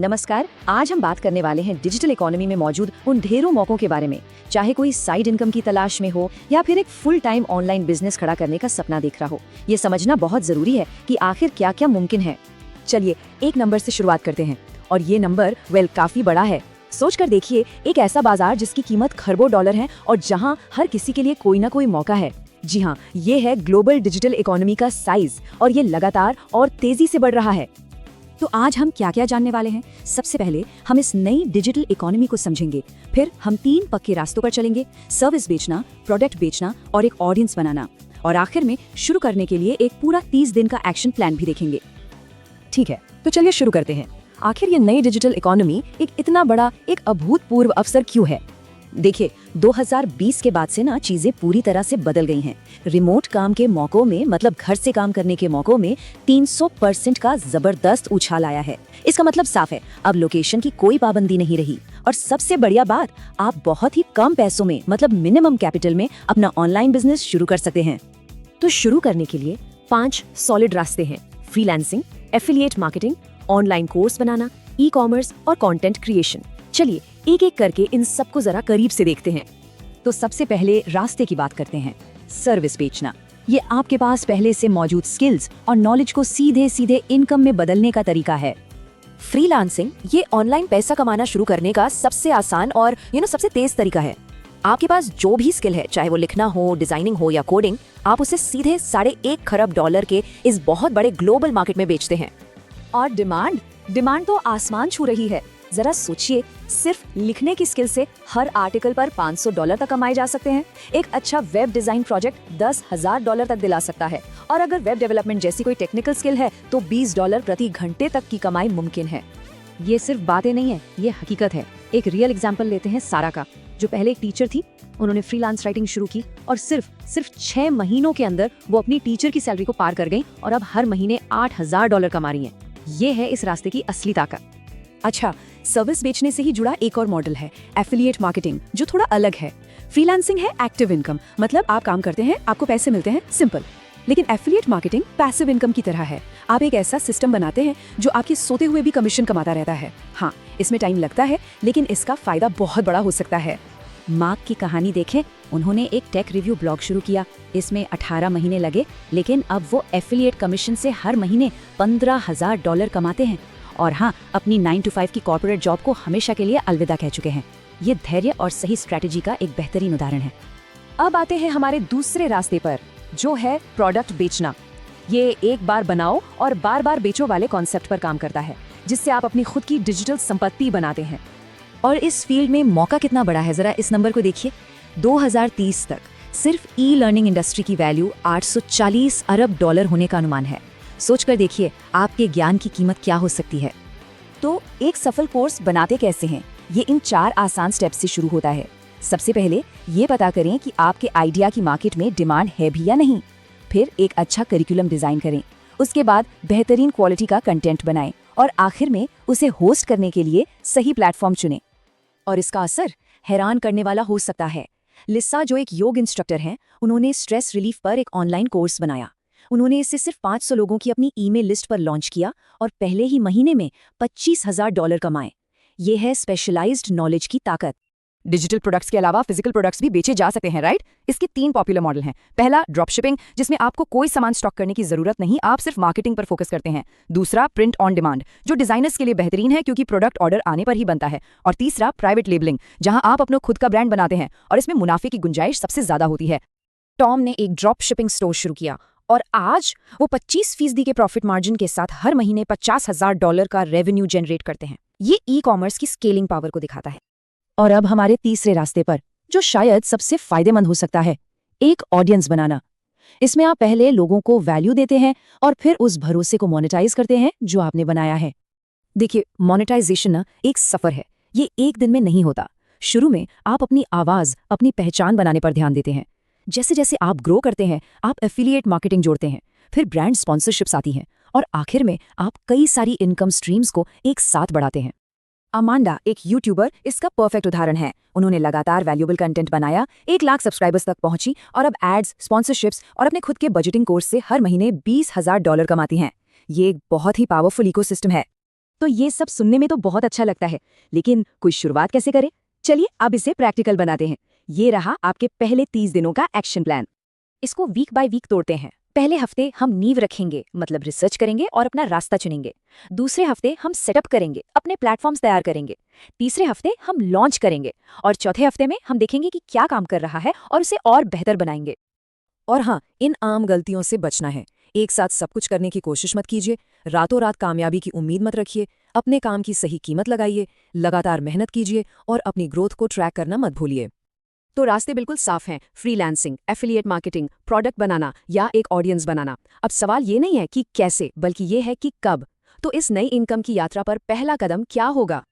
नमस्कार। आज हम बात करने वाले हैं डिजिटल इकोनॉमी में मौजूद उन ढेरों मौकों के बारे में, चाहे कोई साइड इनकम की तलाश में हो या फिर एक फुल टाइम ऑनलाइन बिजनेस खड़ा करने का सपना देख रहा हो। ये समझना बहुत जरूरी है कि आखिर क्या क्या मुमकिन है। चलिए एक नंबर से शुरुआत करते हैं, और ये नंबर काफी बड़ा है। सोच कर देखिए, एक ऐसा बाजार जिसकी कीमत खरबों डॉलर है और जहाँ हर किसी के लिए कोई ना कोई मौका है। जी हाँ, ये है ग्लोबल डिजिटल इकोनॉमी का साइज, और ये लगातार और तेजी से बढ़ रहा है। तो आज हम क्या क्या जानने वाले हैं। सबसे पहले हम इस नई डिजिटल इकोनॉमी को समझेंगे, फिर हम 3 पक्के रास्तों पर चलेंगे: सर्विस बेचना, प्रोडक्ट बेचना और एक ऑडियंस बनाना। और आखिर में शुरू करने के लिए एक पूरा 30 दिन का एक्शन प्लान भी देखेंगे। ठीक है, तो चलिए शुरू करते हैं। आखिर ये नई डिजिटल इकोनॉमी एक इतना बड़ा, एक अभूतपूर्व अवसर क्यों है? देखिए, 2020 के बाद से ना चीजें पूरी तरह से बदल गई हैं। रिमोट काम के मौकों में, मतलब घर से काम करने के मौकों में 300% का जबरदस्त उछाल आया है। इसका मतलब साफ है, अब लोकेशन की कोई पाबंदी नहीं रही। और सबसे बढ़िया बात, आप बहुत ही कम पैसों में, मतलब मिनिमम कैपिटल में अपना ऑनलाइन बिजनेस शुरू कर सकते हैं। तो शुरू करने के लिए 5 सॉलिड रास्ते हैं: freelancing, affiliate marketing, online course बनाना, ई कॉमर्स और कंटेंट क्रिएशन। चलिए एक एक करके इन सबको जरा करीब से देखते हैं। तो सबसे पहले रास्ते की बात करते हैं, सर्विस बेचना। ये आपके पास पहले से मौजूद स्किल्स और नॉलेज को सीधे सीधे इनकम में बदलने का तरीका है। फ्रीलांसिंग ये ऑनलाइन पैसा कमाना शुरू करने का सबसे आसान और सबसे तेज तरीका है। आपके पास जो भी स्किल है, चाहे वो लिखना हो, डिजाइनिंग हो या कोडिंग, आप उसे सीधे $1.5 खरब के इस बहुत बड़े ग्लोबल मार्केट में बेचते हैं। और डिमांड तो आसमान छू रही है। जरा सोचिए, सिर्फ लिखने की स्किल से हर आर्टिकल पर $500 तक कमाए जा सकते हैं। एक अच्छा वेब डिजाइन प्रोजेक्ट $10,000 तक दिला सकता है, और अगर वेब डेवलपमेंट जैसी कोई टेक्निकल स्किल है तो $20 प्रति घंटे तक की कमाई मुमकिन है। ये सिर्फ बातें नहीं है, ये हकीकत है। एक रियल एग्जाम्पल लेते हैं सारा का, जो पहले एक टीचर थी। उन्होंने फ्रीलांस राइटिंग शुरू की और सिर्फ 6 महीनों के अंदर वो अपनी टीचर की सैलरी को पार कर गई, और अब हर महीने $8,000 कमा रही है। ये है इस रास्ते की असली ताकत। अच्छा, सर्विस बेचने से ही जुड़ा एक और मॉडल है, एफिलिएट मार्केटिंग, जो थोड़ा अलग है। फ्रीलांसिंग है एक्टिव इनकम, मतलब आप काम करते हैं, आपको पैसे मिलते हैं, सिंपल। लेकिन एफिलिएट मार्केटिंग पैसिव इनकम की तरह है। आप एक ऐसा सिस्टम बनाते हैं जो आपके सोते हुए भी कमीशन कमाता रहता है। हाँ, इसमें टाइम लगता है, लेकिन इसका फायदा बहुत बड़ा हो सकता है। मार्क की कहानी देखें, उन्होंने एक टेक रिव्यू ब्लॉग शुरू किया। इसमें 18 महीने लगे, लेकिन अब वो एफिलिएट कमीशन से हर महीने $15,000 कमाते हैं। और हाँ, अपनी 9 to 5 की कॉर्पोरेट जॉब को हमेशा के लिए अलविदा कह चुके हैं। ये धैर्य और सही स्ट्रेटेजी का एक बेहतरीन उदाहरण है। अब आते हैं हमारे दूसरे रास्ते पर, जो है प्रोडक्ट बेचना। ये एक बार बनाओ और बार बार बेचो वाले कॉन्सेप्ट पर काम करता है, जिससे आप अपनी खुद की डिजिटल संपत्ति बनाते हैं। और इस फील्ड में मौका कितना बड़ा है, जरा इस नंबर को देखिए। 2030 तक सिर्फ ई लर्निंग इंडस्ट्री की वैल्यू $840 अरब होने का अनुमान है। सोचकर देखिए आपके ज्ञान की कीमत क्या हो सकती है। तो एक सफल कोर्स बनाते कैसे हैं? ये इन 4 आसान स्टेप्स से शुरू होता है। सबसे पहले ये पता करें कि आपके आइडिया की मार्केट में डिमांड है भी या नहीं। फिर एक अच्छा करिकुलम डिजाइन करें। उसके बाद बेहतरीन क्वालिटी का कंटेंट बनाएं, और आखिर में उसे होस्ट करने के लिए सही प्लेटफॉर्म चुनें। और इसका असर हैरान करने वाला हो सकता है। लिसा, जो एक योग इंस्ट्रक्टर हैं, उन्होंने स्ट्रेस रिलीफ पर एक ऑनलाइन कोर्स बनाया। उन्होंने इसे सिर्फ 500 लोगों की अपनी ईमेल लिस्ट पर लॉन्च किया और पहले ही महीने में $25,000 कमाए। ये है स्पेशलाइज्ड नॉलेज की ताकत। डिजिटल प्रोडक्ट्स के अलावा फिजिकल प्रोडक्ट्स भी बेचे जा सकते हैं, राइट? इसके 3 पॉपुलर मॉडल हैं। पहला, ड्रॉप शिपिंग, जिसमें आपको कोई सामान स्टॉक करने की जरूरत नहीं, आप सिर्फ मार्केटिंग पर फोकस करते हैं। दूसरा, प्रिंट ऑन डिमांड, जो डिजाइनर्स के लिए बेहतरीन है क्योंकि प्रोडक्ट ऑर्डर आने पर ही बनता है। और तीसरा, प्राइवेट लेबलिंग, जहां आप अपना खुद का ब्रांड बनाते हैं और इसमें मुनाफे की गुंजाइश सबसे ज्यादा होती है। टॉम ने एक ड्रॉप शिपिंग स्टोर शुरू किया और आज वो 25% के प्रॉफिट मार्जिन के साथ हर महीने $50,000 का रेवेन्यू जनरेट करते हैं। ये ई कॉमर्स की स्केलिंग पावर को दिखाता है। और अब हमारे तीसरे रास्ते पर, जो शायद सबसे फायदेमंद हो सकता है, एक ऑडियंस बनाना। इसमें आप पहले लोगों को वैल्यू देते हैं और फिर उस भरोसे को मोनेटाइज करते हैं जो आपने बनाया है। देखिए, मोनेटाइजेशन ना एक सफर है, ये एक दिन में नहीं होता। शुरू में आप अपनी आवाज, अपनी पहचान बनाने पर ध्यान देते हैं। जैसे जैसे आप ग्रो करते हैं, आप एफिलिएट मार्केटिंग जोड़ते हैं, फिर ब्रांड स्पॉन्सरशिप्स आती हैं, और आखिर में आप कई सारी इनकम स्ट्रीम्स को एक साथ बढ़ाते हैं। अमांडा, एक यूट्यूबर, इसका परफेक्ट उदाहरण है। उन्होंने लगातार वैल्यूएबल कंटेंट बनाया, 1 लाख सब्सक्राइबर्स तक पहुंची, और अब एड्स, स्पॉन्सरशिप्स और अपने खुद के बजटिंग कोर्स से हर महीने $20,000 कमाती हैं। ये एक बहुत ही पावरफुल इकोसिस्टम है। तो ये सब सुनने में तो बहुत अच्छा लगता है, लेकिन कोई शुरुआत कैसे करें? चलिए अब इसे प्रैक्टिकल बनाते हैं। ये रहा आपके पहले 30 दिनों का एक्शन प्लान। इसको वीक बाय वीक तोड़ते हैं। पहले हफ्ते हम नींव रखेंगे, मतलब रिसर्च करेंगे और अपना रास्ता चुनेंगे। दूसरे हफ्ते हम सेटअप करेंगे, अपने प्लेटफॉर्म्स तैयार करेंगे। तीसरे हफ्ते हम लॉन्च करेंगे और चौथे हफ्ते में हम देखेंगे कि क्या काम कर रहा है और उसे और बेहतर बनाएंगे। और हाँ, इन आम गलतियों से बचना है। एक साथ सब कुछ करने की कोशिश मत कीजिए, रातों रात कामयाबी की उम्मीद मत रखिए, अपने काम की सही कीमत लगाइए, लगातार मेहनत कीजिए और अपनी ग्रोथ को ट्रैक करना मत भूलिए। तो रास्ते बिल्कुल साफ हैं, फ्रीलांसिंग, एफिलिएट मार्केटिंग, प्रोडक्ट बनाना या एक ऑडियंस बनाना। अब सवाल ये नहीं है कि कैसे, बल्कि ये है कि कब। तो इस नई इनकम की यात्रा पर पहला कदम क्या होगा?